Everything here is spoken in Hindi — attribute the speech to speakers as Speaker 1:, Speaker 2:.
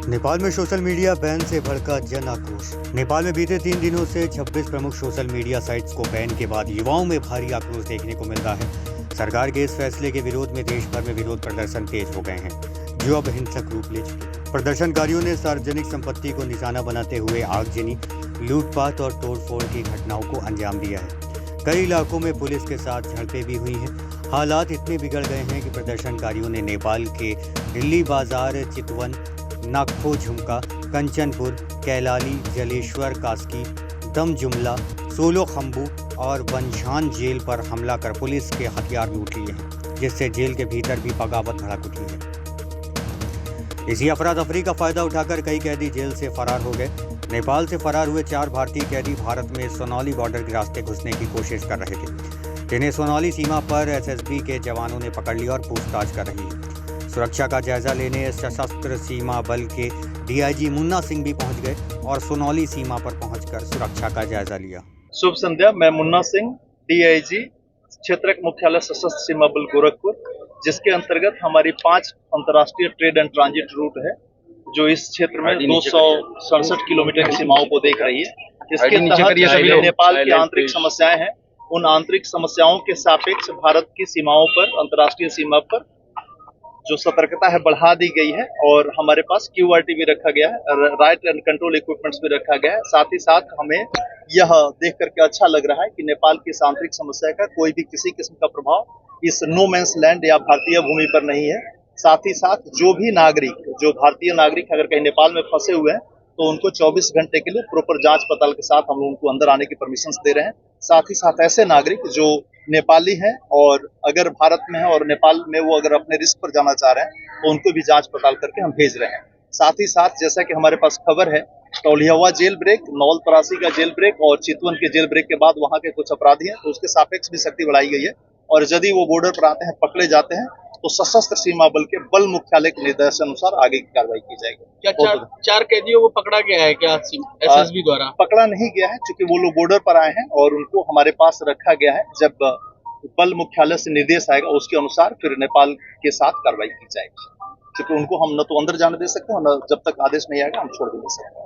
Speaker 1: नेपाल में सोशल मीडिया बैन से भड़का जन आक्रोश। नेपाल में बीते 3 दिनों से 26 प्रमुख सोशल मीडिया साइट्स को बैन के बाद युवाओं में भारी आक्रोश देखने को मिल रहा है। सरकार के इस फैसले के विरोध में देश भर में विरोध प्रदर्शन तेज हो गए हैं, जो अब हिंसक रूप ले चुके। प्रदर्शनकारियों ने सार्वजनिक संपत्ति को निशाना बनाते हुए आगजनी, लूटपाट और तोड़फोड़ की घटनाओं को अंजाम दिया है। कई इलाकों में पुलिस के साथ झड़पें भी हुई हैं। हालात इतने बिगड़ गए हैं कि प्रदर्शनकारियों ने नेपाल के दिल्ली बाजार, चितवन, नागपो झुमका, कंचनपुर, कैलाली, जलेश्वर, कास्की, दम जुमला, सोलो खम्बू और बंशान जेल पर हमला कर पुलिस के हथियार लूट लिए हैं, जिससे जेल के भीतर भी बगावत भड़क उठी है। इसी अफरा तफरी का फायदा उठाकर कई कैदी जेल से फरार हो गए। नेपाल से फरार हुए 4 भारतीय कैदी भारत में सोनौली बॉर्डर के रास्ते घुसने की कोशिश कर रहे थे, जिन्हें सोनौली सीमा पर एसएसबी के जवानों ने पकड़ लिया और पूछताछ कर रही है। सुरक्षा का जायजा लेने सशस्त्र सीमा बल के डीआईजी मुन्ना सिंह भी पहुंच गए और सोनौली सीमा पर पहुंचकर सुरक्षा का जायजा लिया।
Speaker 2: शुभ संध्या। मैं मुन्ना सिंह, डीआईजी क्षेत्रक मुख्यालय सशस्त्र सीमा बल गोरखपुर, जिसके अंतर्गत हमारी 5 अंतर्राष्ट्रीय ट्रेड एंड ट्रांजिट रूट है, जो इस क्षेत्र में 267 किलोमीटर की सीमाओं को देख रही है। इसके तहत जो नेपाल की आंतरिक समस्याएं हैं, उन आंतरिक समस्याओं के सापेक्ष भारत की सीमाओं पर, अंतर्राष्ट्रीय सीमा पर जो सतर्कता है बढ़ा दी गई है और हमारे पास क्यूआरटी भी रखा गया है, राइट एंड कंट्रोल इक्विपमेंट्स भी रखा गया है। साथ ही साथ हमें यह देख करके अच्छा लग रहा है कि नेपाल की आंतरिक समस्या का कोई भी किसी किस्म का प्रभाव इस नो मैंस लैंड या भारतीय भूमि पर नहीं है। साथ ही साथ जो भी नागरिक, जो भारतीय नागरिक अगर कहीं नेपाल में फंसे हुए हैं, तो उनको 24 घंटे के लिए प्रॉपर जांच पड़ताल के साथ हम उनको अंदर आने की परमिशन दे रहे हैं। साथ ही साथ ऐसे नागरिक जो नेपाली हैं और अगर भारत में है और नेपाल में वो अगर अपने रिस्क पर जाना चाह रहे हैं, तो उनको भी जांच पड़ताल करके हम भेज रहे हैं। साथ ही साथ जैसा कि हमारे पास खबर है, टोलियावा जेल ब्रेक, नवलपरासी का जेल ब्रेक और चितवन के जेल ब्रेक के बाद वहां के कुछ अपराधी हैं, तो उसके सापेक्ष भी सख्ती बढ़ाई गई है। और यदि वो बॉर्डर पर आते हैं, पकड़े जाते हैं, तो सशस्त्र सीमा बल के बल मुख्यालय के निर्देश अनुसार आगे की कार्रवाई की जाएगी।
Speaker 3: क्या 4 कैदियों को पकड़ा गया है क्या एसएसबी द्वारा?
Speaker 2: पकड़ा नहीं गया है, क्योंकि वो लोग बॉर्डर पर आए हैं और उनको हमारे पास रखा गया है। जब बल मुख्यालय से निर्देश आएगा, उसके अनुसार फिर नेपाल के साथ कार्रवाई की जाएगी, क्योंकि उनको हम न तो अंदर जाने दे सकते हैं और न जब तक आदेश नहीं आएगा हम छोड़ भी नहीं सकते।